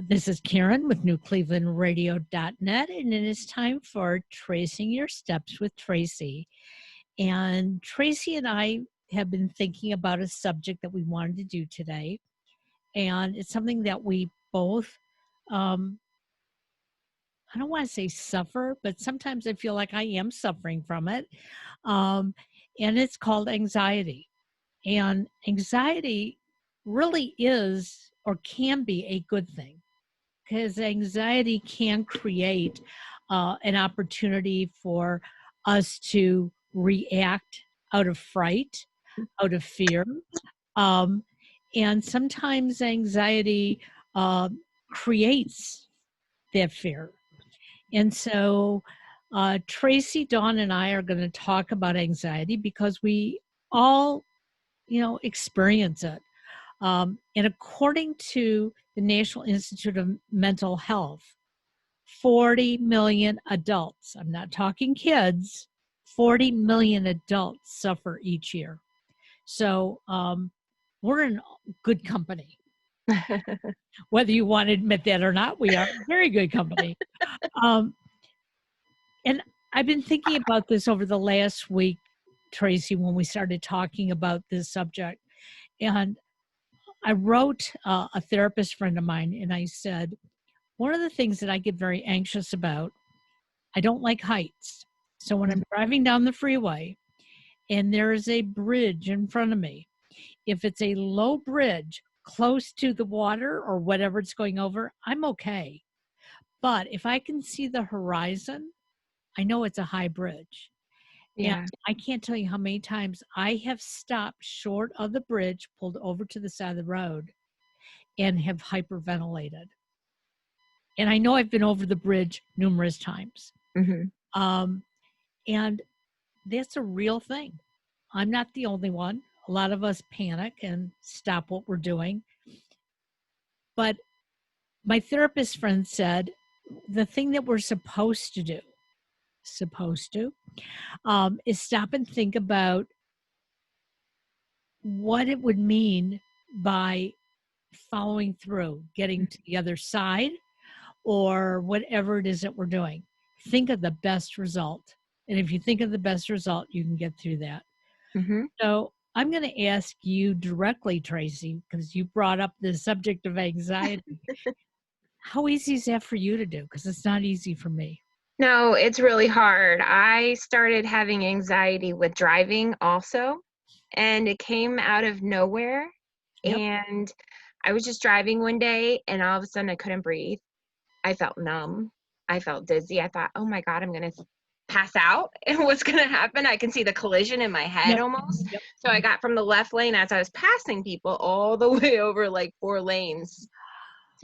This is Karen with NewClevelandRadio.net, and it is time for Tracing Your Steps with Tracy. And Tracy and I have been thinking about a subject that we wanted to do today, and it's something that we both, I don't want to say suffer, but sometimes I feel like I am suffering from it, um, and it's called anxiety. And anxiety really is or can be a good thing, because anxiety can create an opportunity for us to react out of fright, out of fear. Um, and sometimes anxiety uh, creates that fear. And so Tracy, Dawn, and I are going to talk about anxiety because we all, experience it. And according to the National Institute of Mental Health, 40 million adults, I'm not talking kids, 40 million adults suffer each year. So we're in good company. Whether you want to admit that or not, we are very good company. And I've been thinking about this over the last week, Tracy, when we started talking about this subject. And I wrote a therapist friend of mine, and I said, one of the things that I get very anxious about, I don't like heights. So when I'm driving down the freeway and there is a bridge in front of me, if it's a low bridge close to the water or whatever it's going over, I'm okay. But if I can see the horizon, I know it's a high bridge. Yeah. And I can't tell you how many times I have stopped short of the bridge, pulled over to the side of the road, and have hyperventilated. And I know I've been over the bridge numerous times. Mm-hmm. And that's a real thing. I'm not the only one. A lot of us panic and stop what we're doing. But my therapist friend said the thing that we're supposed to do, is stop and think about what it would mean by following through, getting to the other side, or whatever it is that we're doing. Think of the best result. And if you think of the best result, you can get through that. Mm-hmm. So I'm going to ask you directly, Tracy, because you brought up the subject of anxiety. How easy is that for you to do? Because it's not easy for me. No, it's really hard. I started having anxiety with driving also, and it came out of nowhere. Yep. And I was just driving one day, and all of a sudden I couldn't breathe. I felt numb. I felt dizzy. I thought, oh my God, I'm going to pass out. And what's going to happen? I can see the collision in my head almost. Yep. So I got from the left lane as I was passing people all the way over like 4 lanes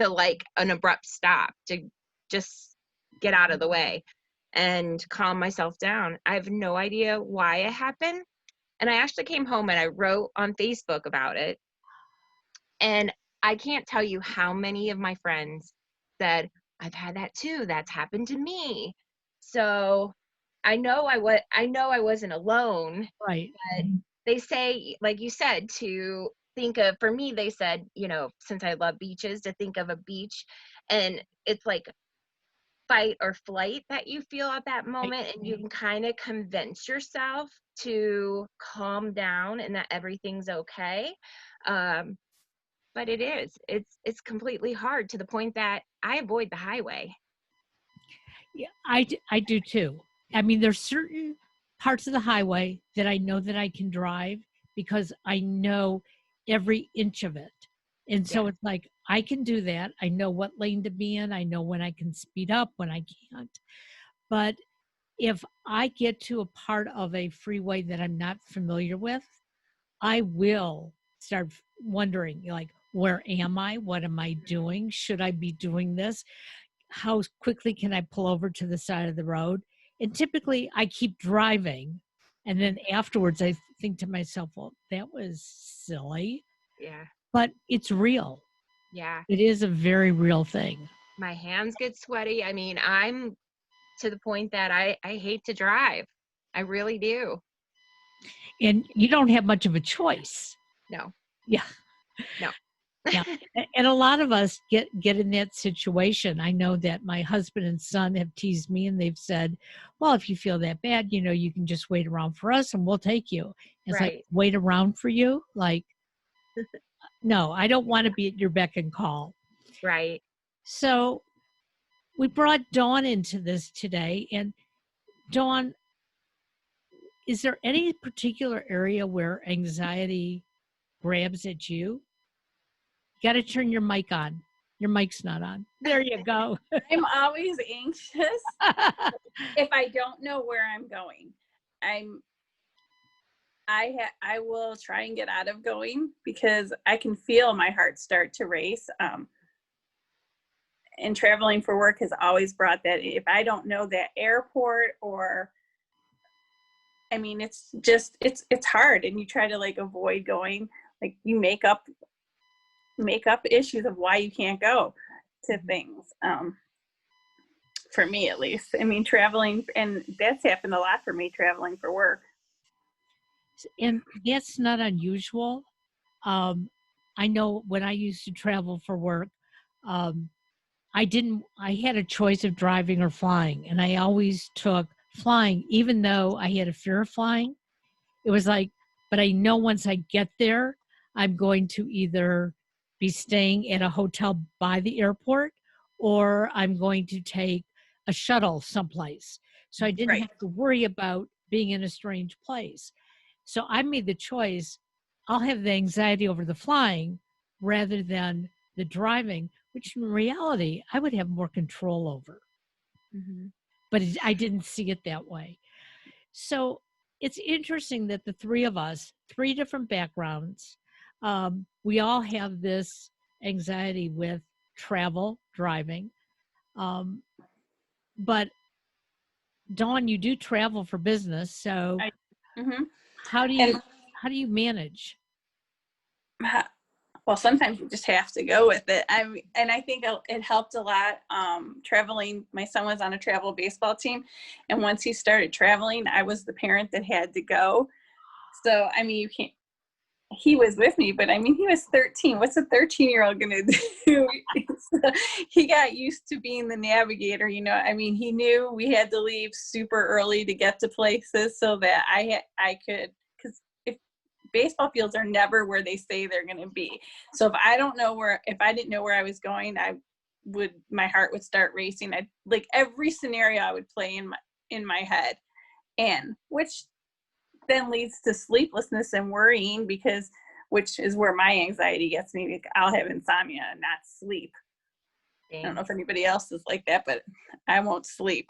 to like an abrupt stop to just get out of the way and calm myself down. I have no idea why it happened. And I actually came home and I wrote on Facebook about it. And I can't tell you how many of my friends said, I've had that too. That's happened to me. So I know I wasn't alone. Right. But they say, like you said, to think of, for me, they said, since I love beaches, to think of a beach, and it's like fight or flight that you feel at that moment, and you can kind of convince yourself to calm down and that everything's okay. But it's completely hard, to the point that I avoid the highway. Yeah, I do too. I mean, there's certain parts of the highway that I know that I can drive because I know every inch of it. And so Yeah. it's like, I can do that. I know what lane to be in. I know when I can speed up, when I can't. But if I get to a part of a freeway that I'm not familiar with, I will start wondering, like, where am I? What am I doing? Should I be doing this? How quickly can I pull over to the side of the road? And typically I keep driving. And then afterwards I think to myself, well, that was silly. Yeah. But it's real. Yeah. It is a very real thing. My hands get sweaty. I mean, I'm to the point that I hate to drive. I really do. And you don't have much of a choice. No. Yeah. No. Yeah, and a lot of us get in that situation. I know that my husband and son have teased me, and they've said, "Well, if you feel that bad, you can just wait around for us, and we'll take you." It's like, Right. wait around for you? Like, no, I don't want to be at your beck and call. Right. So we brought Dawn into this today, and Dawn, is there any particular area where anxiety grabs at you? Got to turn your mic on. Your mic's not on. There you go. I'm always anxious if I don't know where I'm going. I will try and get out of going because I can feel my heart start to race. And traveling for work has always brought that. If I don't know that airport, or I mean, it's just it's hard, and you try to like avoid going. Like you make up issues of why you can't go to things. For me, at least. I mean, traveling, and that's happened a lot for me, traveling for work. And that's not unusual. I know when I used to travel for work, um, I had a choice of driving or flying, and I always took flying, even though I had a fear of flying. It was like, but I know once I get there, I'm going to either be staying at a hotel by the airport, or I'm going to take a shuttle someplace. So I didn't Right. have to worry about being in a strange place. So I made the choice, I'll have the anxiety over the flying rather than the driving, which in reality I would have more control over. Mm-hmm. But I didn't see it that way. So it's interesting that the three of us, three different backgrounds, we all have this anxiety with travel, driving. But Dawn, you do travel for business, so Mm-hmm. how do And you manage? well, sometimes you just have to go with it. And I think it helped a lot traveling. My son was on a travel baseball team, and once he started traveling, I was the parent that had to go. So I mean, you can't. He was with me, but I mean, he was 13. What's a 13-year-old gonna do? So he got used to being the navigator. I mean, he knew we had to leave super early to get to places so that I could, because if baseball fields are never where they say they're going to be. So if I didn't know where I was going, my heart would start racing. I like every scenario I would play in my head, and which then leads to sleeplessness and worrying, which is where my anxiety gets me. I'll have insomnia and not sleep. Dang. I don't know if anybody else is like that, but I won't sleep.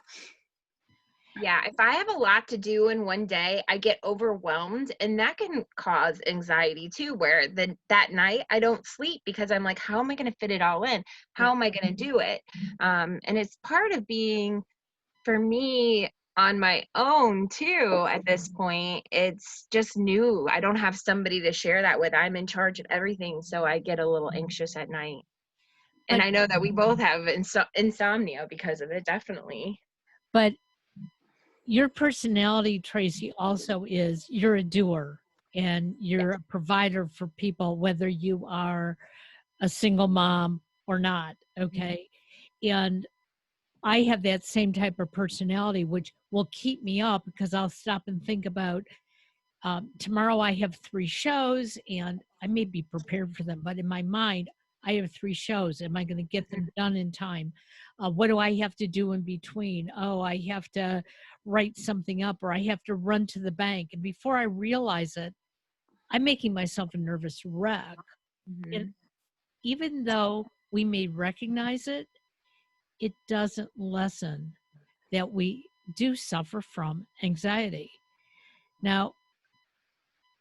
Yeah, if I have a lot to do in one day, I get overwhelmed, and that can cause anxiety too, where that night I don't sleep because I'm like, how am I going to fit it all in? How am I going to do it? And it's part of being, for me, on my own too at this point. It's just new. I don't have somebody to share that with. I'm in charge of everything, so I get a little anxious at night. And I know that we both have insomnia because of it, definitely. But your personality, Tracy, also is you're a doer and you're a provider for people, whether you are a single mom or not. Okay. And I have that same type of personality, which will keep me up because I'll stop and think about tomorrow I have 3 shows and I may be prepared for them, but in my mind, I have 3 shows. Am I going to get them done in time? What do I have to do in between? Oh, I have to write something up or I have to run to the bank. And before I realize it, I'm making myself a nervous wreck. Mm-hmm. And even though we may recognize it, it doesn't lessen that we do suffer from anxiety. Now,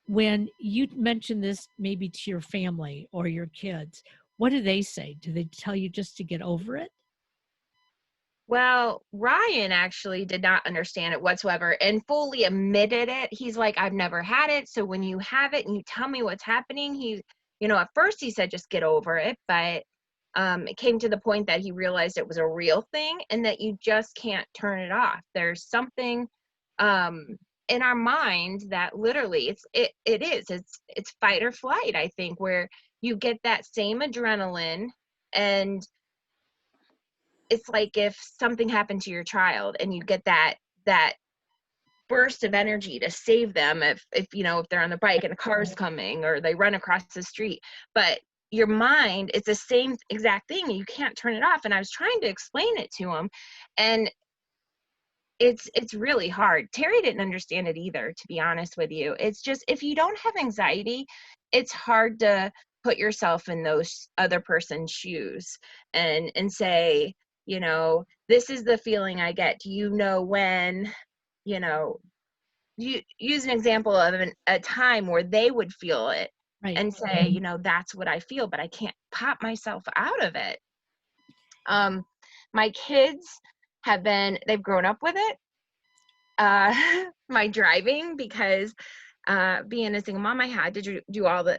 when you mention this maybe to your family or your kids, what do they say? Do they tell you just to get over it? Well, Ryan actually did not understand it whatsoever and fully admitted it. He's like, I've never had it. So when you have it and you tell me what's happening, at first he said, just get over it. But it came to the point that he realized it was a real thing and that you just can't turn it off. There's something in our mind that literally it's fight or flight, I think, where you get that same adrenaline, and it's like if something happened to your child and you get that burst of energy to save them, if you know, if they're on the bike and a car's coming or they run across the street. But your mind, it's the same exact thing. You can't turn it off. And I was trying to explain it to him, and it's really hard. Terry didn't understand it either, to be honest with you. It's just, if you don't have anxiety, it's hard to put yourself in those other person's shoes and say, you know, this is the feeling I get. Do you know when, you know, you use an example of a time where they would feel it, Right. and say, you know, that's what I feel, but I can't pop myself out of it. My kids they've grown up with it. My driving, because being a single mom, I had to do all the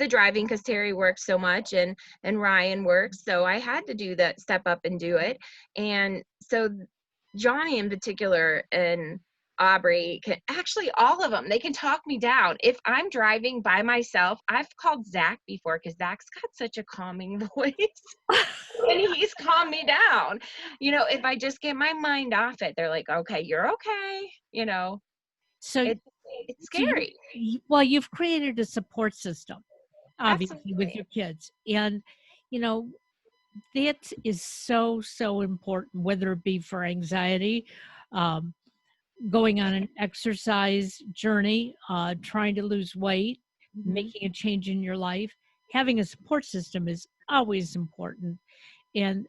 driving because Terry works so much, and Ryan works, so I had to do that, step up and do it. And so Johnny in particular and Aubrey actually, all of them, they can talk me down. If I'm driving by myself, I've called Zach before, because Zach's got such a calming voice. And he's calmed me down. You know, if I just get my mind off it, they're like, okay, you're okay. You know, So it's scary. well, you've created a support system, obviously, with Absolutely. your kids. And, you know, that is so, so important, whether it be for anxiety, um, going on an exercise journey, trying to lose weight, making a change in your life. Having a support system is always important. And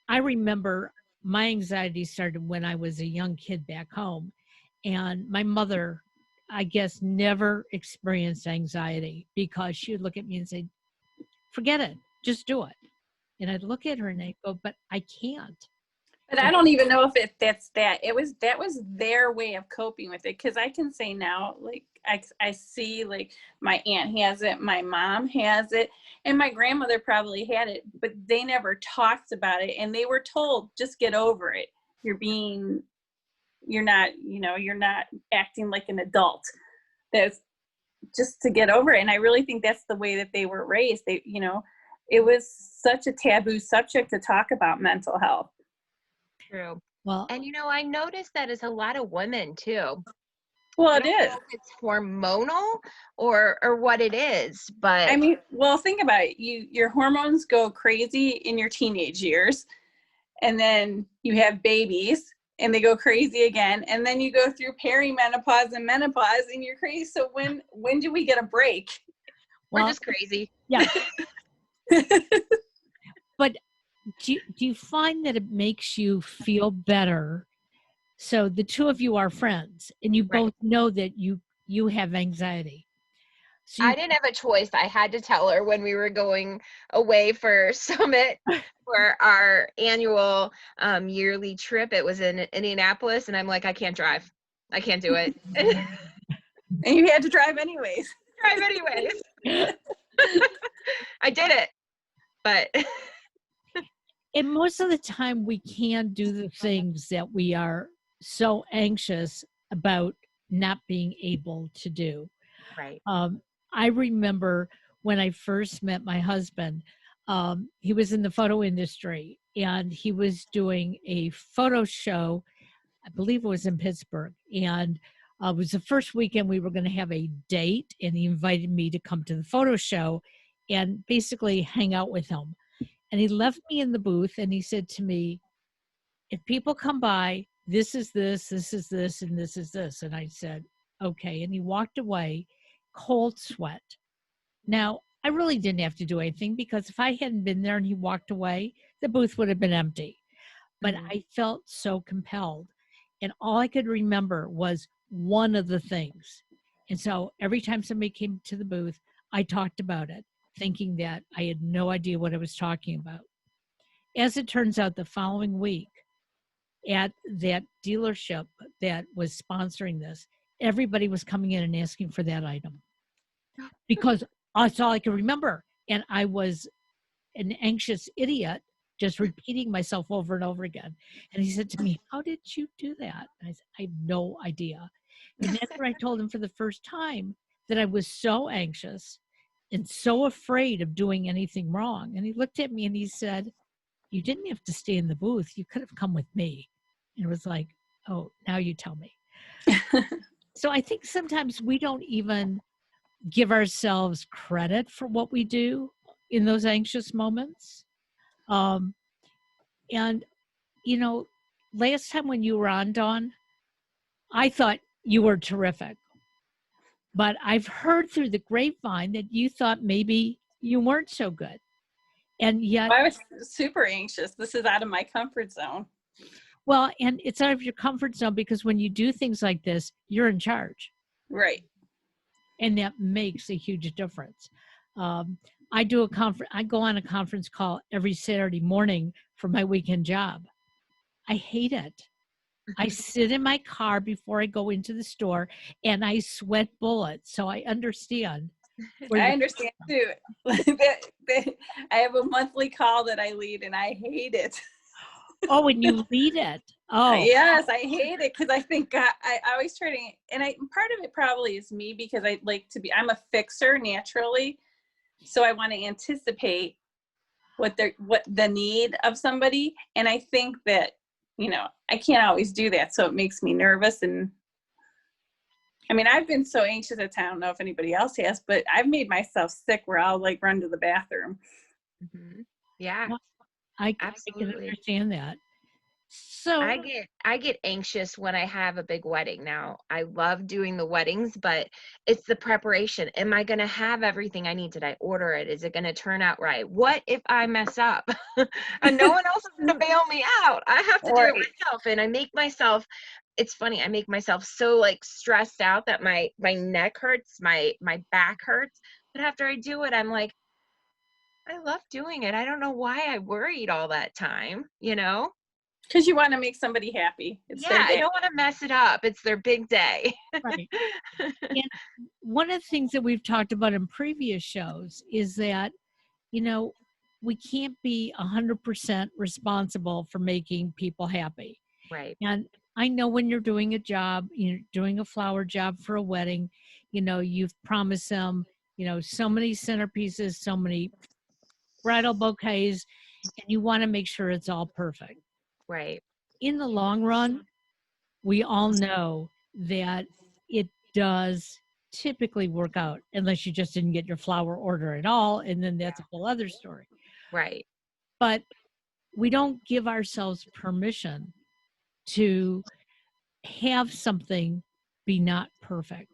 I remember my anxiety started when I was a young kid back home. And my mother, I guess, never experienced anxiety because she would look at me and say, forget it, just do it. And I'd look at her and I'd go, but I can't. But I don't even know if that's that. That was their way of coping with it. Because I can say now, like I see, like my aunt has it, my mom has it, and my grandmother probably had it, but they never talked about it, and they were told, just get over it. You're not, you know, you're not acting like an adult. That's just to get over it. And I really think that's the way that they were raised. They, you know, it was such a taboo subject to talk about mental health. True. Well, And, you know, I noticed that it's a lot of women too. Well, I it don't is. know if it's hormonal or what it is, but I mean, well, think about it. Your hormones go crazy in your teenage years, and then you have babies and they go crazy again, and then you go through perimenopause and menopause and you're crazy. So when do we get a break? we're just crazy. Yeah. But do you find that it makes you feel better? So the two of you are friends, and you both know that you have anxiety. So I didn't have a choice. I had to tell her when we were going away for Summit for our annual yearly trip. It was in Indianapolis, and I'm like, I can't drive. I can't do it. And you had to drive anyways. Drive anyways. I did it, but and most of the time we can do the things that we are so anxious about not being able to do. right. I remember when I first met my husband, he was in the photo industry and he was doing a photo show. I believe it was in Pittsburgh. And it was the first weekend we were going to have a date. And he invited me to come to the photo show and basically hang out with him. And he left me in the booth and he said to me, if people come by, this is this, this is this, and this is this. And I said, okay. And he walked away, cold sweat. Now, I really didn't have to do anything because if I hadn't been there and he walked away, the booth would have been empty. But I felt so compelled. And all I could remember was one of the things. And so every time somebody came to the booth, I talked about it, thinking that I had no idea what I was talking about. As it turns out, the following week at that dealership that was sponsoring this, everybody was coming in and asking for that item because that's all I could remember. And I was an anxious idiot, just repeating myself over and over again. And he said to me, how did you do that? And I said, I have no idea. And that's where I told him for the first time that I was so anxious and so afraid of doing anything wrong. And he looked at me and he said, "You didn't have to stay in the booth. You could have come with me." And it was like, "Oh, now you tell me." So I think sometimes we don't even give ourselves credit for what we do in those anxious moments. Um, and, you know, last time when you were on, Dawn, I thought you were terrific. But I've heard through the grapevine that you thought maybe you weren't so good. And yet, I was super anxious. This is out of my comfort zone. well, and it's out of your comfort zone because when you do things like this, you're in charge. Right. And that makes a huge difference. I do a conference, I go on a conference call every Saturday morning for my weekend job. I hate it. I sit in my car before I go into the store and I sweat bullets. So I understand. I understand too. I have a monthly call that I lead and I hate it. Oh, and you lead it. Oh, yes, I hate it because I think I always try to, and part of it probably is me because I like to be, I'm a fixer naturally. So I want to anticipate what the need of somebody. And I think that, I can't always do that. So it makes me nervous. And I mean, I've been so anxious at times, I don't know if anybody else has, but I've made myself sick where I'll like run to the bathroom. Yeah, I can absolutely. understand that. So I get anxious when I have a big wedding. Now, I love doing the weddings, but it's the preparation. Am I going to have everything I need? Did I order it? Is it going to turn out right? What if I mess up? And no one else is going to bail me out. I have to do it myself. And I make myself, it's funny, I make myself so like stressed out that my neck hurts, my back hurts. But after I do it, I'm like, I love doing it. I don't know why I worried all that time, Because you want to make somebody happy. It's their day. I don't want to mess it up. It's their big day. right. And one of the things that we've talked about in previous shows is that, we can't be 100% responsible for making people happy. Right. And I know when you're doing a job, you're doing a flower job for a wedding, you've promised them, so many centerpieces, so many bridal bouquets, and you want to make sure it's all perfect. Right. In the long run, we all know that it does typically work out unless you just didn't get your flower order at all. And then that's a whole other story. Right. But we don't give ourselves permission to have something be not perfect.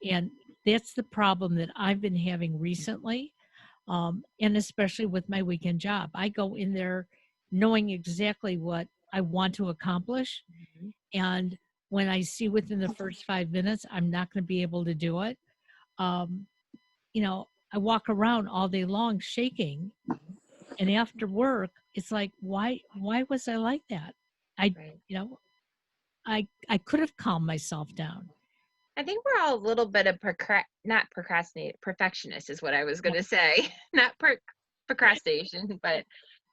And that's the problem that I've been having recently. And especially with my weekend job, I go in there knowing exactly what I want to accomplish. And when I see within the first 5 minutes, I'm not going to be able to do it. I walk around all day long shaking. And after work, it's like, why was I like that? Right. I could have calmed myself down. I think we're all a little bit of not procrastinate, perfectionist is what I was going to say. Not procrastination, but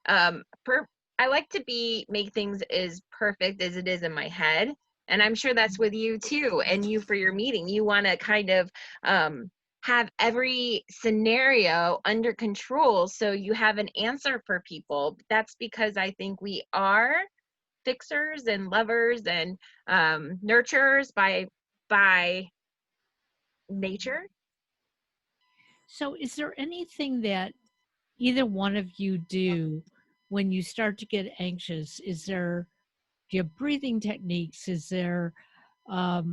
I like to make things as perfect as it is in my head. And I'm sure that's with you too. And you for your meeting, you want to kind of have every scenario under control so you have an answer for people. That's because I think we are fixers and lovers and nurturers by nature. So is there anything that either one of you do when you start to get anxious? Do you have breathing techniques? Is there a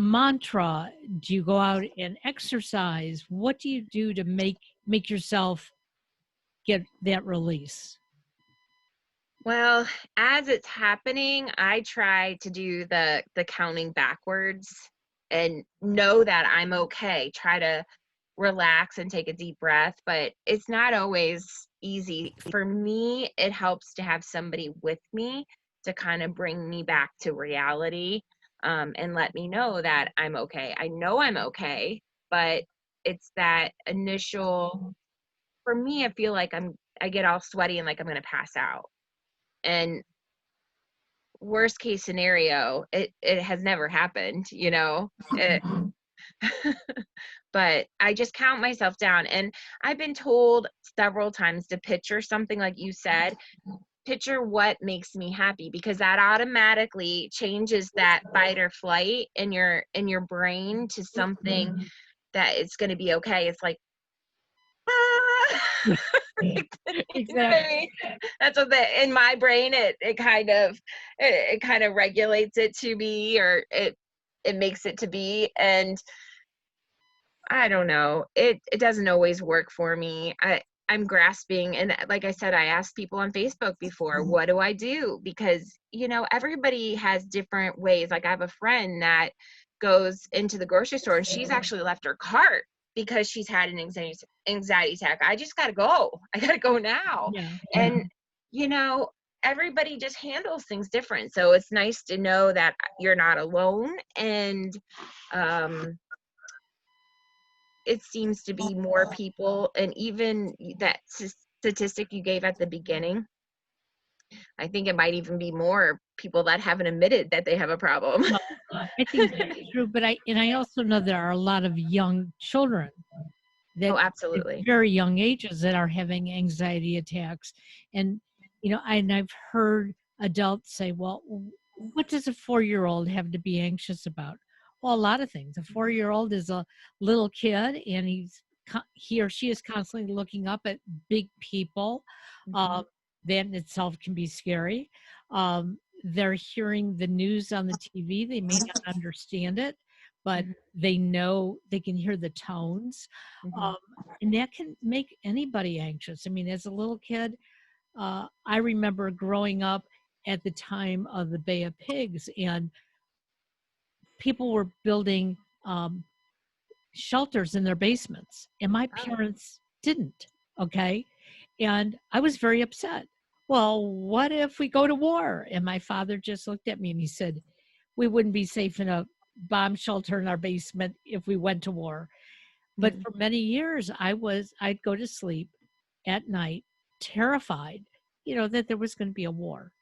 mantra? Do you go out and exercise? What do you do to make yourself get that release? Well, as it's happening, I try to do the counting backwards and know that I'm okay. Try to relax and take a deep breath, but it's not always easy. For me, it helps to have somebody with me to kind of bring me back to reality, and let me know that I'm okay. I know I'm okay, but it's that initial, for me, I feel like I get all sweaty and like I'm going to pass out. And worst case scenario, it has never happened, but I just count myself down. And I've been told several times to picture something like you said, picture what makes me happy, because that automatically changes that fight or flight in your brain to something that it's going to be okay. It's like, ah! You know what I Exactly. mean? That's what in my brain, it kind of regulates it to be, or it makes it to be. And I don't know, it doesn't always work for me. I'm grasping, and like I said, I asked people on Facebook before, what do I do? Because everybody has different ways. Like I have a friend that goes into the grocery store and she's actually left her cart because she's had an anxiety attack. I just gotta go. I gotta go now. Yeah. And everybody just handles things different. So it's nice to know that you're not alone. And it seems to be more people, and even that statistic you gave at the beginning, I think it might even be more people that haven't admitted that they have a problem. Well, I think that's true, but I also know there are a lot of young children that Oh, at absolutely. very young ages that are having anxiety attacks. And, I've heard adults say, well, what does a 4-year-old have to be anxious about? Well, a lot of things. A 4-year-old is a little kid and he or she is constantly looking up at big people. Mhm. That in itself can be scary. They're hearing the news on the TV. They may not understand it, but Mhm. they know they can hear the tones. Mhm. Um, and that can make anybody anxious. I mean, as a little kid, I remember growing up at the time of the Bay of Pigs, and people were building shelters in their basements, and my Oh. parents didn't. Okay. And I was very upset. Well, what if we go to war? And my father just looked at me and he said, we wouldn't be safe in a bomb shelter in our basement if we went to war. But Mhm. for many years, I'd go to sleep at night, terrified, that there was going to be a war.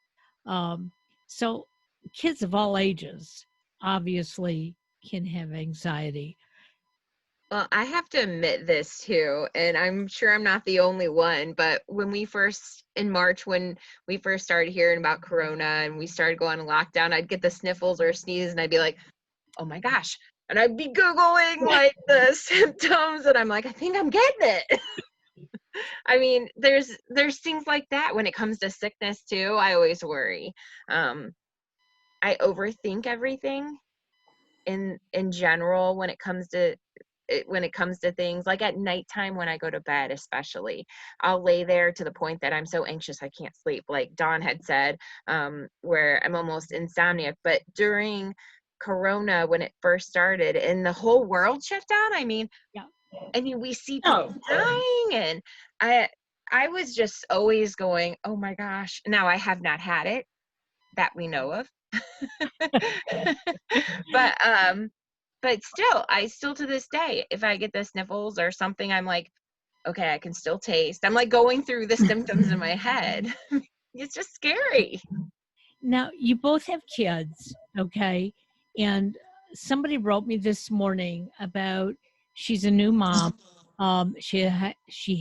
Um, so kids of all ages obviously can have anxiety. Well, I have to admit this too, and I'm sure I'm not the only one, but in March, when we first started hearing about Corona and we started going on lockdown, I'd get the sniffles or sneezes and I'd be like, oh my gosh. And I'd be Googling like the symptoms, and I'm like, I think I'm getting it. I mean, there's things like that when it comes to sickness too. I always worry. Um, I overthink everything in general when it comes to things like at nighttime when I go to bed. Especially, I'll lay there to the point that I'm so anxious I can't sleep, like Dawn had said, where I'm almost insomniac. But during Corona, when it first started and the whole world shut down, Yeah. we see people dying, and I was just always going, oh my gosh. Now I have not had it that we know of. but but still, I still to this day, if I get the sniffles or something, I'm like, okay, I can still taste. I'm like going through the symptoms in my head. It's just scary. Now, you both have kids, okay? And somebody wrote me this morning about she's a new mom. She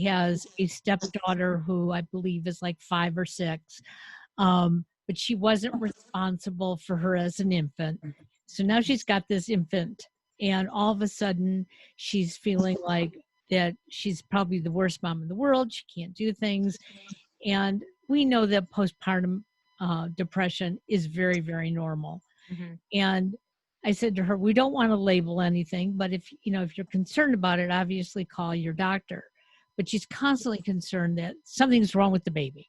has a stepdaughter who I believe is like 5 or 6, but she wasn't responsible for her as an infant. So now she's got this infant, and all of a sudden she's feeling like that she's probably the worst mom in the world. She can't do things, and we know that postpartum depression is very, very normal. Mhm. And I said to her, we don't want to label anything, but if you're concerned about it, obviously call your doctor. But she's constantly concerned that something's wrong with the baby.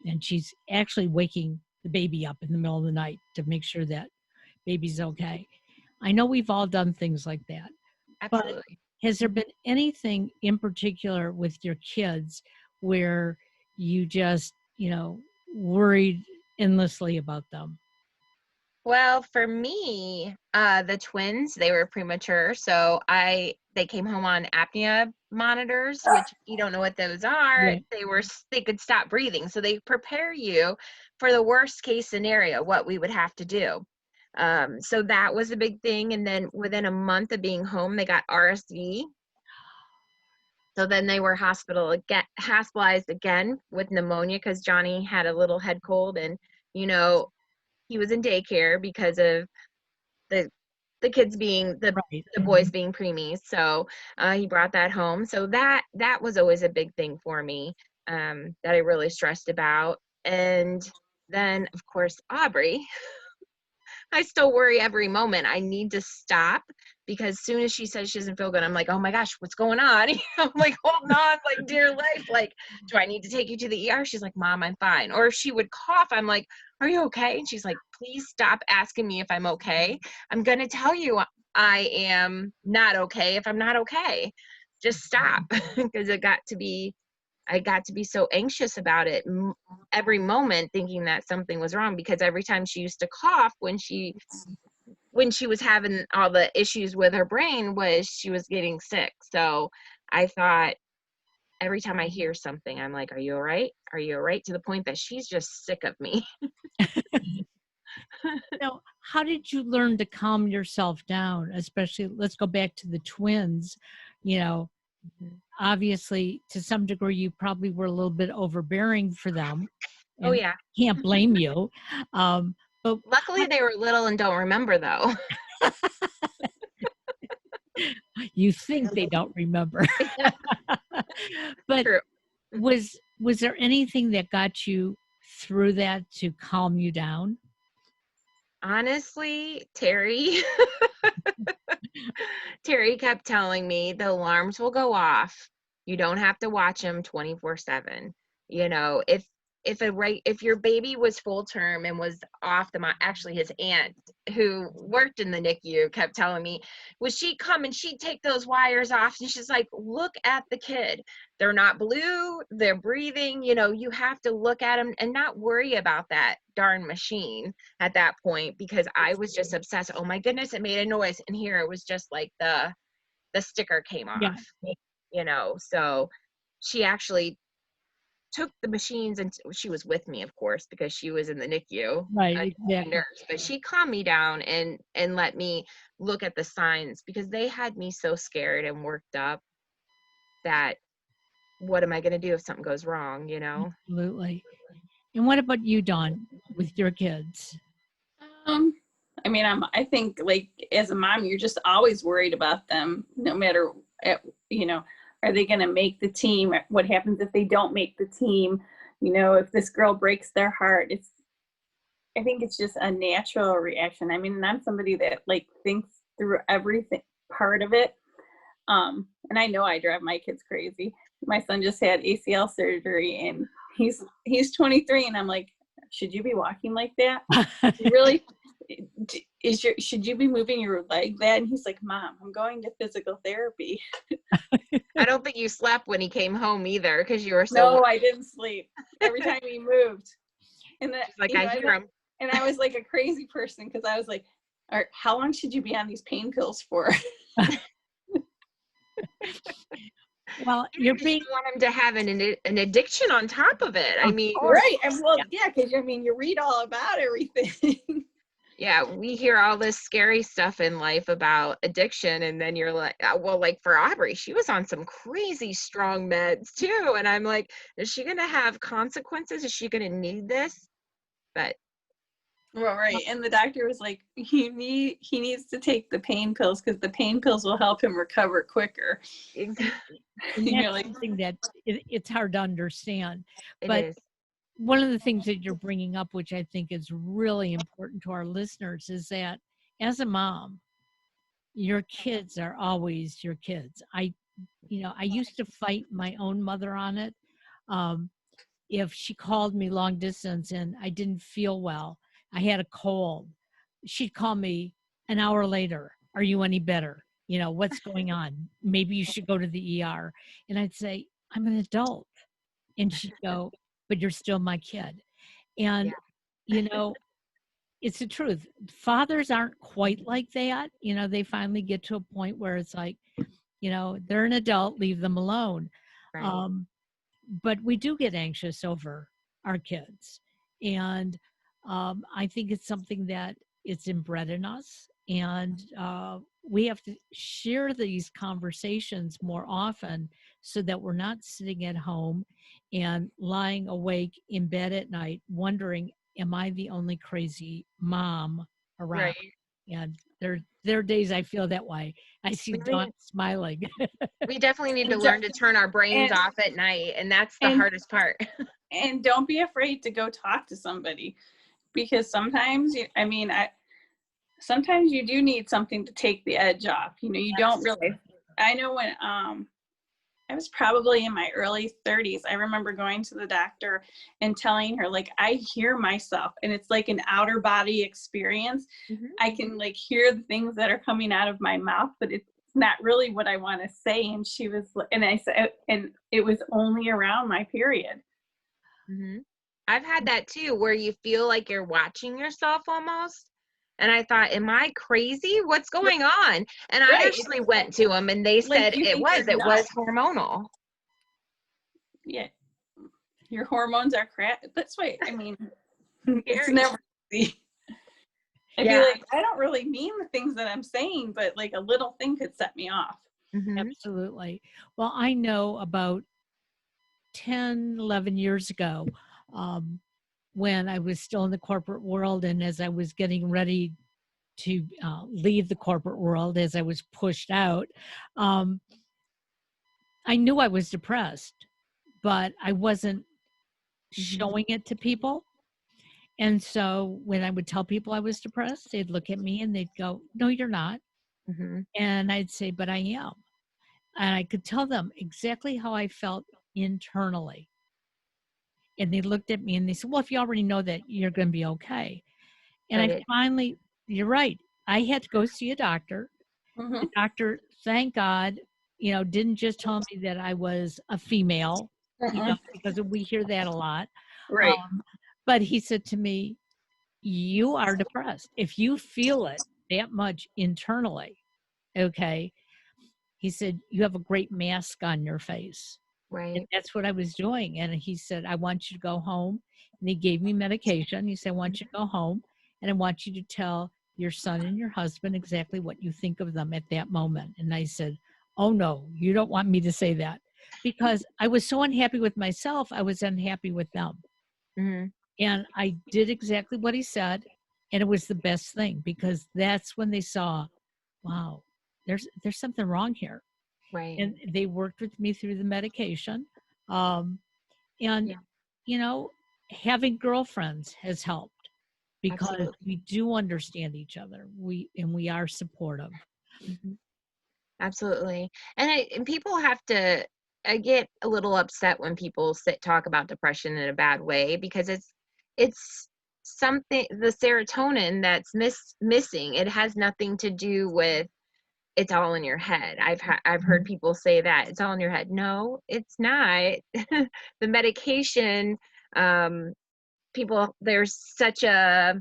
And she's actually waking the baby up in the middle of the night to make sure that baby's okay. I know we've all done things like that, but Absolutely. has there been anything in particular with your kids where you just, worried endlessly about them? Well, for me, the twins, they were premature, so they came home on apnea monitors, which if you don't know what those are, Right. they could stop breathing. So they prepare you for the worst case scenario, what we would have to do. So that was a big thing. And then within a month of being home, they got RSV. So then they were hospitalized again with pneumonia because Johnny had a little head cold, and he was in daycare because of the kids being Right. the boys being preemies. So he brought that home. So that was always a big thing for me, that I really stressed about. And then of course Aubrey. I still worry every moment. I need to stop, because as soon as she says she doesn't feel good, I'm like, oh my gosh, what's going on? I'm like, hold on, like, dear life, like, do I need to take you to the ER? She's like, Mom, I'm fine. Or if she would cough, I'm like, are you okay? And she's like, please stop asking me if I'm okay. I'm going to tell you I am not okay if I'm not okay. Just stop. Because I got to be so anxious about it every moment, thinking that something was wrong, because every time she used to cough when she was having all the issues with her brain, was she was getting sick. So I thought, every time I hear something, I'm like, are you all right? Are you all right? To the point that she's just sick of me. Now, how did you learn to calm yourself down? Especially, let's go back to the twins. You know, obviously, to some degree, you probably were a little bit overbearing for them, Oh and yeah. can't blame you. But Luckily they were little and don't remember though. you think they don't remember. But True. was there anything that got you through that to calm you down? Honestly, Terry. Terry kept telling me the alarms will go off. You don't have to watch them 24/7. If your baby was full term and was off actually his aunt who worked in the NICU kept telling me, would she come and she'd take those wires off, and she's like, look at the kid. They're not blue, they're breathing, you have to look at them and not worry about that darn machine at that point, because I was just obsessed. Oh my goodness, it made a noise, and here it was just like the sticker came Yeah, off. So she actually took the machines, and she was with me, of course, because she was in the NICU, right, a exactly. nurse, but she calmed me down and let me look at the signs, because they had me so scared and worked up that, what am I going to do if something goes wrong? Absolutely. And what about you, Dawn, with your kids? Um, I think like as a mom, you're just always worried about them, no matter, you know, are they going to make the team? What happens if they don't make the team? If this girl breaks their heart, I think it's just a natural reaction. And I'm somebody that like thinks through everything part of it. And I know I drive my kids crazy. My son just had ACL surgery, and he's 23, and I'm like, should you be walking like that? Really? Should you be moving your leg that? And he's like, Mom, I'm going to physical therapy. I don't think you slept when he came home either, because you were so No, I didn't sleep every time he moved. And that, like, I hear him. and I was like a crazy person, because I was like, all right, how long should you be on these pain pills for? Well, You you're don't being want him to have an addiction on top of it. I mean, Right. And well, yeah, because you read all about everything. yeah, we hear all this scary stuff in life about addiction, and then you're like, well, like for Aubrey, she was on some crazy strong meds too, and I'm like, is she gonna have consequences? Is she gonna need this? But Well, right. And the doctor was like, he needs to take the pain pills, because the pain pills will help him recover quicker. and You're that's like, something that it's hard to understand. it But is. one of the things that you're bringing up, which I think is really important to our listeners, is that as a mom, your kids are always your kids. I used to fight my own mother on it. Um, if she called me long distance and I didn't feel well, I had a cold, she'd call me an hour later. Are you any better? What's going on? Maybe you should go to the ER. And I'd say, I'm an adult. And she'd go, but you're still my kid. Yeah. And, you know, it's the truth. Fathers aren't quite like that. They finally get to a point where it's like, they're an adult, leave them alone. Right. Um, but we do get anxious over our kids. And I think it's something that it's inbred in us. And we have to share these conversations more often so that we're not sitting at home and lying awake in bed at night wondering, am I the only crazy mom around? Right. And there are days I feel that way. I see We Dawn need, smiling. we definitely need to And learn to turn our brains and off at night, and that's the and hardest part. and don't be afraid to go talk to somebody, because sometimes sometimes you do need something to take the edge off. You don't realize. I know when I was probably in my early 30s, I remember going to the doctor and telling her, like, I hear myself, and it's like an outer body experience. Mhm. I can like hear the things that are coming out of my mouth, but it's not really what I want to say. And she was, and I said, and it was only around my period. Mhm. I've had that too, where you feel like you're watching yourself almost. And I thought, am I crazy? What's going on? And I Right. actually went to them, and they Like said you it think was you're it was nuts. hormonal. Yeah. Your hormones are crap. That's why, it's Scary. never easy. I'd be Yeah. like, I don't really mean the things that I'm saying, but like a little thing could set me off. Mhm. Absolutely. Well, I know about 10, 11 years ago, um, when I was still in the corporate world, and as I was getting ready to leave the corporate world, as I was pushed out, um, I knew I was depressed, but I wasn't Mhm. showing it to people. And so when I would tell people I was depressed, they'd look at me and they'd go, "No, you're not." Mhm. And I'd say, "But I am." And I could tell them exactly how I felt internally. And they looked at me and they said, "Well, if you already know that, you're going to be okay." And I Right. finally, you're right. I had to go see a doctor. Mm-hmm. The doctor, thank God, didn't just tell me that I was a female, because we hear that a lot. Right. Um, but he said to me, "You are depressed. If you feel it that much internally, okay," he said, "you have a great mask on your face." And Right. that's what I was doing. And he said, "I want you to go home." And he gave me medication. He said, "I want you to go home, and I want you to tell your son and your husband exactly what you think of them at that moment." And I said, "Oh, no, you don't want me to say that." Because I was so unhappy with myself, I was unhappy with them. Mhm. And I did exactly what he said. And it was the best thing, because that's when they saw, wow, there's something wrong here. Right. And they worked with me through the medication. Um, and, Yeah. you know, having girlfriends has helped, because Absolutely. we do understand each other. We are supportive. Mhm. Absolutely. And people have to, I get a little upset when people talk about depression in a bad way, because it's something, the serotonin that's missing. It has nothing to do with, it's all in your head. I've heard people say that it's all in your head. No, it's not. The medication, um people, there's such a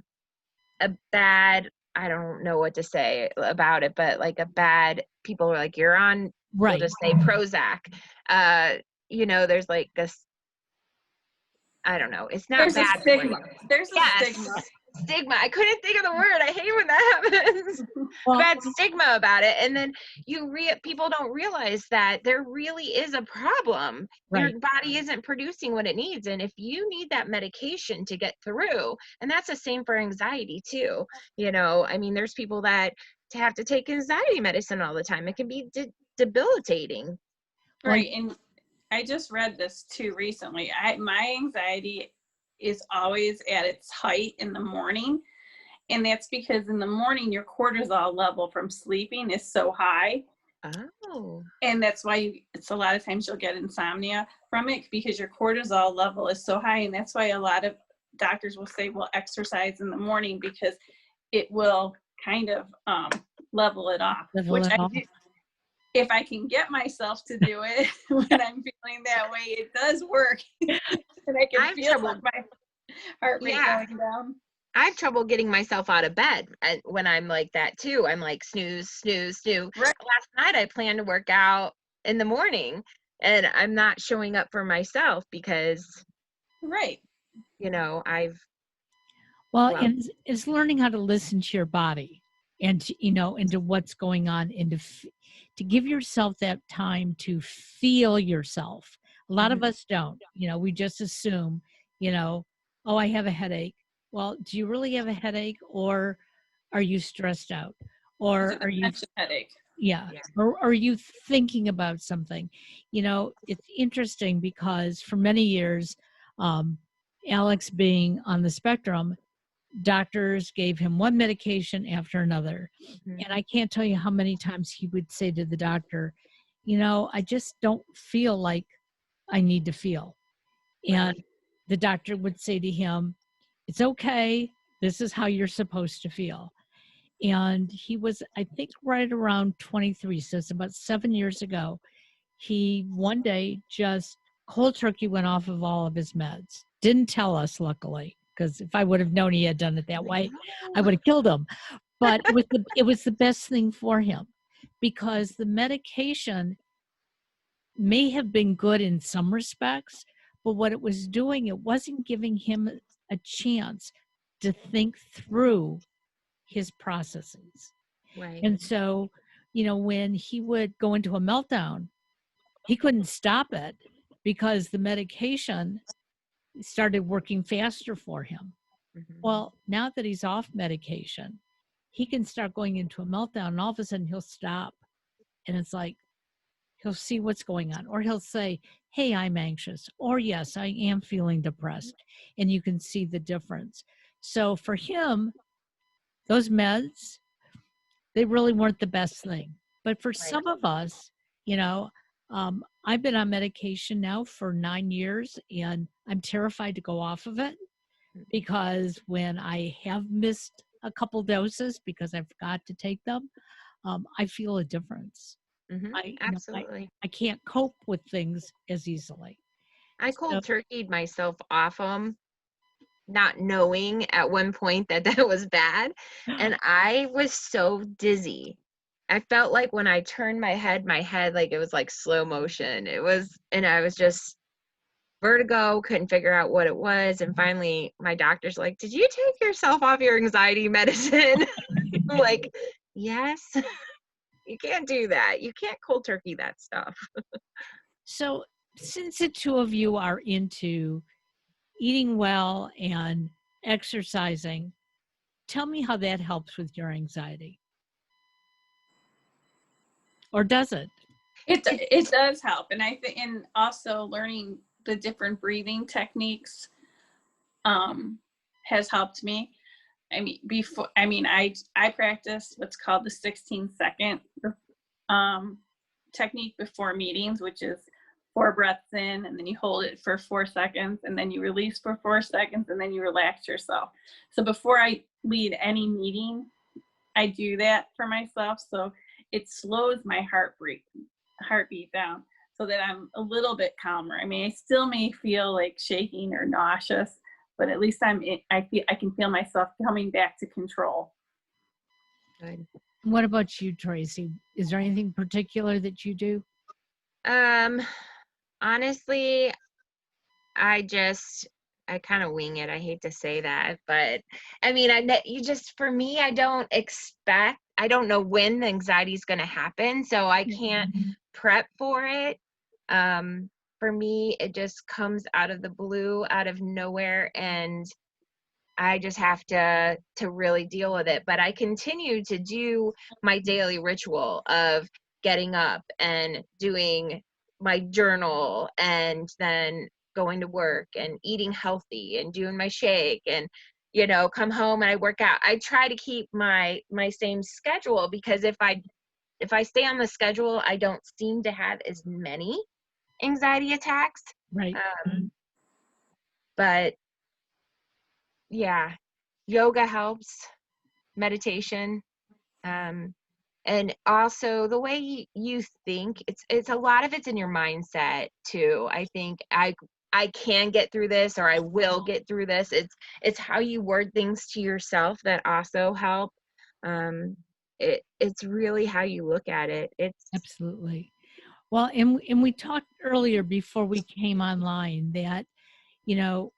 bad, I don't know what to say about it, but like a bad, people are like, you're on, we'll Right. just say Prozac. uh there's like this, I don't know, it's not There's a bad for you. stigma. There's a Yes, stigma. stigma. I couldn't think of the word. I hate when that happens. A Well, bad stigma about it. And then people don't realize that there really is a problem. Your right. body isn't producing what it needs. And if you need that medication to get through, and that's the same for anxiety too. There's people that have to take anxiety medicine all the time. It can be debilitating. Well, Right. And I just read this too recently. My anxiety is always at its height in the morning. And that's because in the morning, your cortisol level from sleeping is so high. Oh, And that's why it's a lot of times you'll get insomnia from it, because your cortisol level is so high. And that's why a lot of doctors will say, well, exercise in the morning, because it will kind of level it off, level which it I off. do. If I can get myself to do it when I'm feeling that way, it does work. And I I can have feel trouble. my heart rate Yeah. going down. I have trouble getting myself out of bed when I'm like that too. I'm like snooze, snooze, snooze. Right. Last night I planned to work out in the morning, and I'm not showing up for myself because, Right. I've Well, Well, and it's learning how to listen to your body and and to what's going on, and to give yourself that time to feel yourself. A lot of mhm, us don't. We just assume, you know, oh, I have a headache. Well, do you really have a headache, or are you stressed out? Is Or it a are you, tension headache? yeah, yeah. or are you thinking about something? It's interesting because for many years, um, Alex being on the spectrum, doctors gave him one medication after another. Mhm, And I can't tell you how many times he would say to the doctor, I just don't feel like I need to feel. And right. the doctor would say to him, it's okay. This is how you're supposed to feel. And he was, I think, right around 23. So it's about 7 years ago. He one day just cold turkey went off of all of his meds. Didn't tell us, luckily, because if I would have known he had done it that Like, way, I no. would have killed him. But it was the best thing for him, because the medication may have been good in some respects, but what it was doing, it wasn't giving him a chance to think through his processes. Right. And so, when he would go into a meltdown, he couldn't stop it because the medication started working faster for him. Mhm, Well, now that he's off medication, he can start going into a meltdown, and all of a sudden he'll stop. And it's like he'll see what's going on, or he'll say, hey, I'm anxious, or yes, I am feeling depressed. And you can see the difference. So for him, those meds, they really weren't the best thing. But for right. some of us, you know, I've been on medication now for 9 years, and I'm terrified to go off of it, Mhm, because when I have missed a couple doses because I forgot to take them, I feel a difference. mhm, I, you know, I, absolutely. I can't cope with things as easily. I So, cold turkeyed myself off them, not knowing at one point that that was bad, and I was so dizzy. I felt like when I turned my head like it was like slow motion. And I was just vertigo, couldn't figure out what it was, and finally my doctor's like, "Did you take yourself off your anxiety medicine?" I'm like, "Yes." You can't do that. You can't cold turkey that stuff. so since the two of you are into eating well and exercising, tell me how that helps with your anxiety, or does it? It does help, and I think, and also learning the different breathing techniques um, has helped me. I practice what's called the 16-second um, technique before meetings, which is 4 breaths in, and then you hold it for 4 seconds, and then you release for 4 seconds, and then you relax yourself. So before I lead any meeting, I do that for myself. So it slows my heartbeat down so that I'm a little bit calmer. I mean, I still may feel like shaking or nauseous, but at least I can feel myself coming back to control. Good. What about you, Tracy? Is there anything particular that you do? Um, honestly, I kind of wing it. I hate to say that, but I mean, you just, for me, I don't know when the anxiety is going to happen, so I can't prep for it. Um, for me, it just comes out of the blue, out of nowhere, and I just have to really deal with it. But I continue to do my daily ritual of getting up and doing my journal, and then going to work and eating healthy and doing my shake, and come home and I work out. I try to keep my same schedule, because if I stay on the schedule, I don't seem to have as many anxiety attacks. Right. But yeah, yoga helps, meditation, um, and also the way you think. It's a lot of it's in your mindset too. I think I can get through this, or I will get through this. It's how you word things to yourself that also help. Um, it's really how you look at it. It's Absolutely. Well, and we talked earlier before we came online that, you know,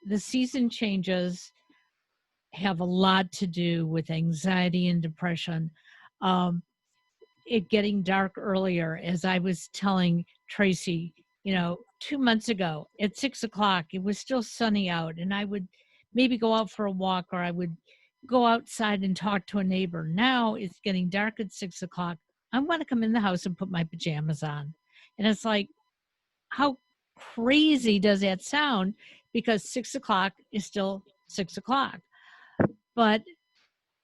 the season changes. have a lot to do with anxiety and depression. It getting dark earlier, as I was telling Tracy, 2 months ago at 6 o'clock, it was still sunny out, and I would maybe go out for a walk, or I would go outside and talk to a neighbor. Now it's getting dark at 6 o'clock. I want to come in the house and put my pajamas on. And it's like, how crazy does that sound? Because 6 o'clock is still 6 o'clock. But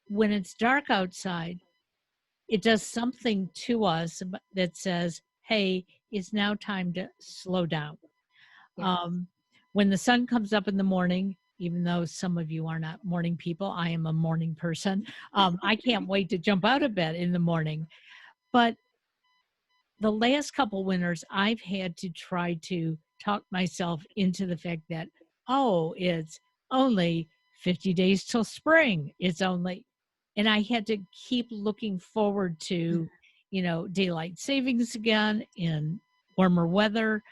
when it's dark outside, it does something to us that says, hey, it's now time to slow down. Yeah. When the sun comes up in the morning, even though some of you are not morning people, I am a morning person. I can't wait to jump out of bed in the morning. But the last couple winters, I've had to try to talk myself into the fact that, oh, it's only 50 days till spring. And I had to keep looking forward to, daylight savings again in warmer weather.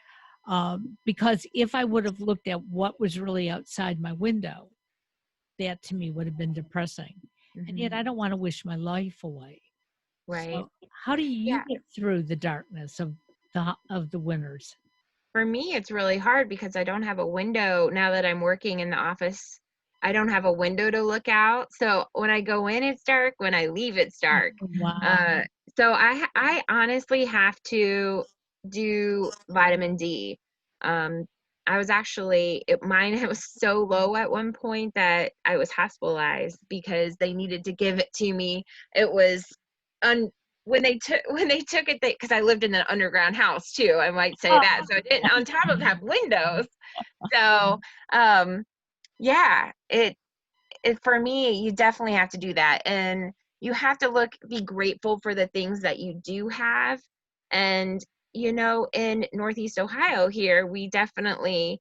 Because if I would have looked at what was really outside my window, that to me would have been depressing. And yet I don't want to wish my life away. Right. So how do you Yeah. get through the darkness of the winters? For me, it's really hard because I don't have a window now that I'm working in the office. I don't have a window to look out. So when I go in, it's dark. When I leave, it's dark. Wow. So I honestly have to do vitamin D. I was actually, mine was so low at one point that I was hospitalized because they needed to give it to me. It was when they took it, because I lived in an underground house too, I might say that. So it didn't, on top of have windows. So yeah, it for me, you definitely have to do that, and you have to be grateful for the things that you do have. And in Northeast Ohio here, we definitely,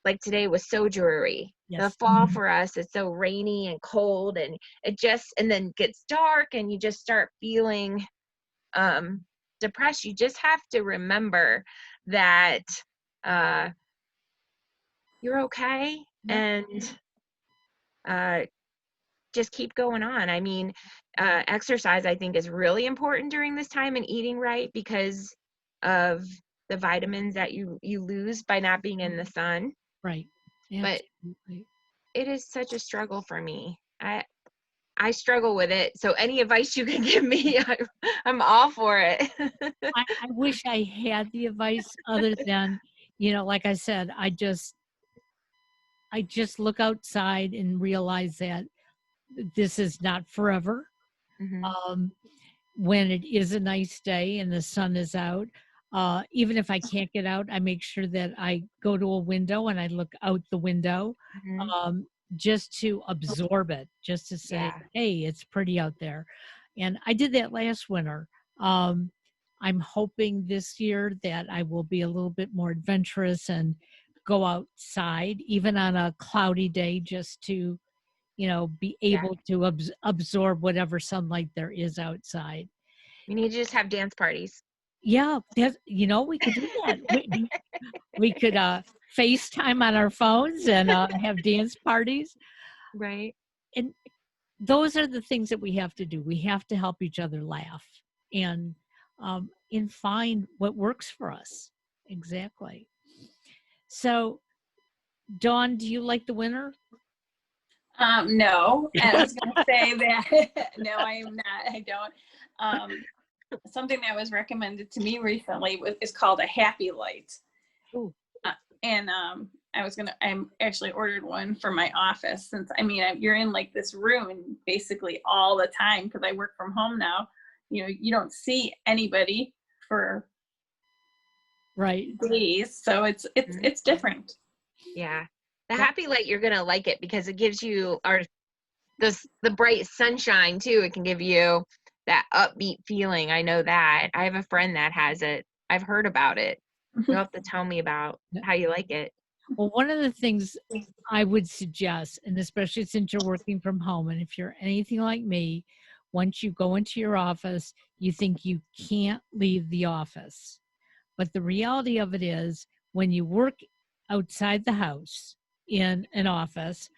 like, today was so dreary. The Yes. fall for us is so rainy and cold, and and then gets dark, and you just start feeling depressed. You just have to remember that you're okay, Yeah. and just keep going on. I mean, exercise, I think, is really important during this time, and eating right, because of the vitamins that you lose by not being in the sun. Right. But Absolutely. it is such a struggle for me. I struggle with it. So any advice you can give me, I'm all for it. I wish I had the advice other than, like I said, I just look outside and realize that this is not forever. Mhm. Um, when it is a nice day and the sun is out, even if I can't get out, I make sure that I go to a window and I look out the window, Mhm. just to absorb it, just to say, Yeah. hey, it's pretty out there. And I did that last winter. Um, I'm hoping this year that I will be a little bit more adventurous and go outside, even on a cloudy day, just to, be Yeah. able to absorb whatever sunlight there is outside. We need to just have dance parties. Yeah, we could do that. We could FaceTime on our phones and have dance parties. Right. And those are the things that we have to do. We have to help each other laugh and find what works for us. Exactly. So, Dawn, do you like the winter? No, and I was going to say that no, I am not. I don't. Something that was recommended to me recently is called a happy light. Ooh. And I'm actually ordered one for my office, since you're in like this room basically all the time, because I work from home now. You don't see anybody for Right. days, so it's different. Yeah. The happy light, you're gonna like it because it gives you the bright sunshine too. It can give you that upbeat feeling. I know that. I have a friend that has it. I've heard about it. You'll have to tell me about how you like it. Well, one of the things I would suggest, and especially since you're working from home, and if you're anything like me, once you go into your office, you think you can't leave the office. But the reality of it is, when you work outside the house in an office,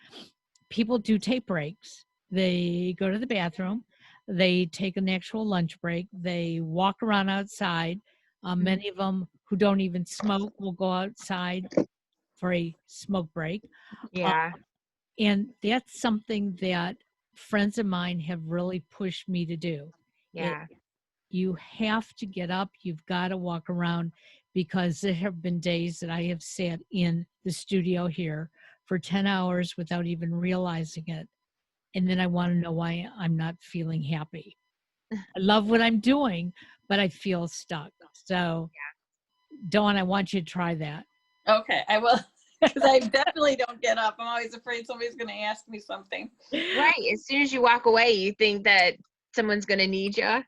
people do take breaks. They go to the bathroom. They take an actual lunch break. They walk around outside. Many of them who don't even smoke will go outside for a smoke break. Uh, Yeah. and that's something that friends of mine have really pushed me to do. Yeah. You have to get up, you've got to walk around, because there have been days that I have sat in the studio here for 10 hours without even realizing it. And then I want to know why I'm not feeling happy. I love what I'm doing, but I feel stuck. So, Dawn, I want you to try that. Okay, I will. Because I definitely don't get up. I'm always afraid somebody's going to ask me something. Right. As soon as you walk away, you think that someone's going to need you.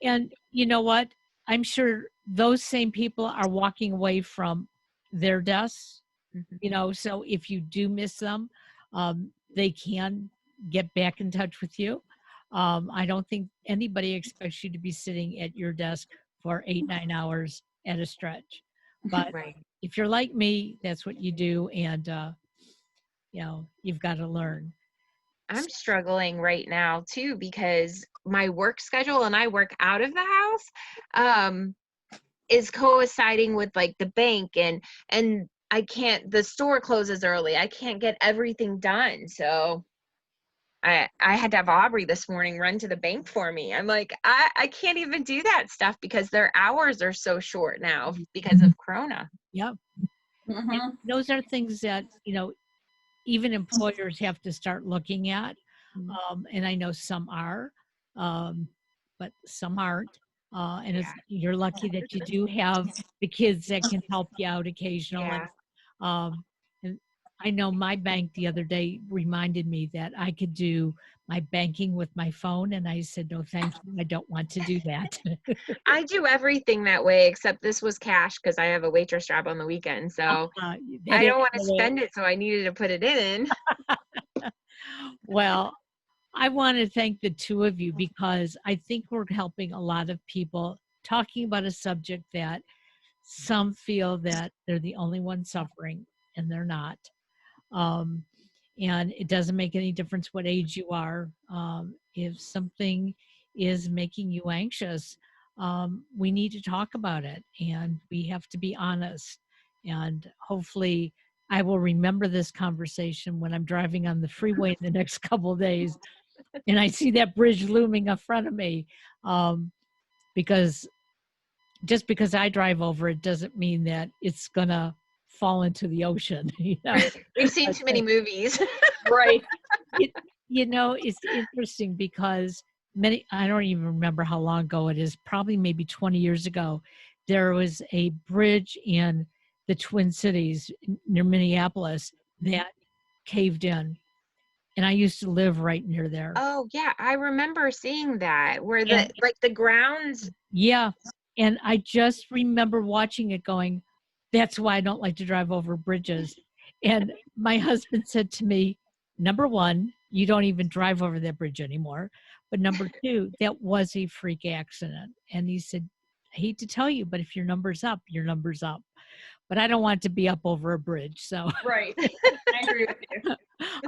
And you know what? I'm sure those same people are walking away from their desks, so if you do miss them, they can get back in touch with you. I don't think anybody expects you to be sitting at your desk for 8-9 hours at a stretch. But Right. if you're like me, that's what you do. And, you've got to learn. I'm struggling right now too because my work schedule, and I work out of the house, is coinciding with like the bank, and I can't, the store closes early. I can't get everything done. So I had to have Aubrey this morning run to the bank for me. I'm like, I can't even do that stuff because their hours are so short now because of Corona. Yep. Mm-hmm. And those are things that, even employers have to start looking at. And I know some are, but some aren't. And you're lucky that you do have the kids that can help you out occasionally. Yeah. And I know my bank the other day reminded me that I could do my banking with my phone. And I said, no, thank you. I don't want to do that. I do everything that way except this was cash because I have a waitress job on the weekend. So I don't want to spend it, so I needed to put it in. Well, I want to thank the two of you because I think we're helping a lot of people talking about a subject that some feel that they're the only one suffering, and they're not. Um, and it doesn't make any difference what age you are. If something is making you anxious, we need to talk about it, and we have to be honest. And hopefully, I will remember this conversation when I'm driving on the freeway in the next couple of days, and I see that bridge looming in front of me. Because just because I drive over it doesn't mean that it's gonna fall into the ocean. We've seen too many movies. Right. It's interesting because I don't even remember how long ago it is, probably maybe 20 years ago, there was a bridge in the Twin Cities near Minneapolis that caved in. And I used to live right near there. Oh yeah, I remember seeing that where And the grounds. yeah. And I just remember watching it going, that's why I don't like to drive over bridges. And my husband said to me, number one, you don't even drive over that bridge anymore. But number two, that was a freak accident. And he said, I hate to tell you, but if your number's up, your number's up. But I don't want to be up over a bridge. So Right. I agree with you.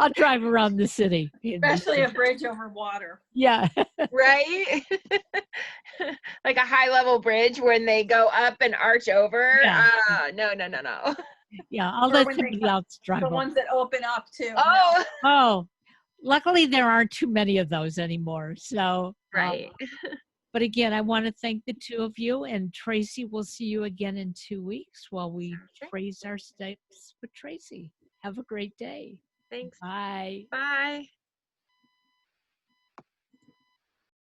I'll drive around the city. Especially a bridge over water. Yeah. Right. Like a high level bridge when they go up and arch over. Yeah. No. Yeah, I'll Or let when they somebody else drive The over. ones that open up too. Oh. Oh, luckily there aren't too many of those anymore. So, Right. but again, I want to thank the two of you, and Tracy, we'll see you again in 2 weeks while we trace our steps with Tracy. Have a great day. Thanks. Bye. Bye.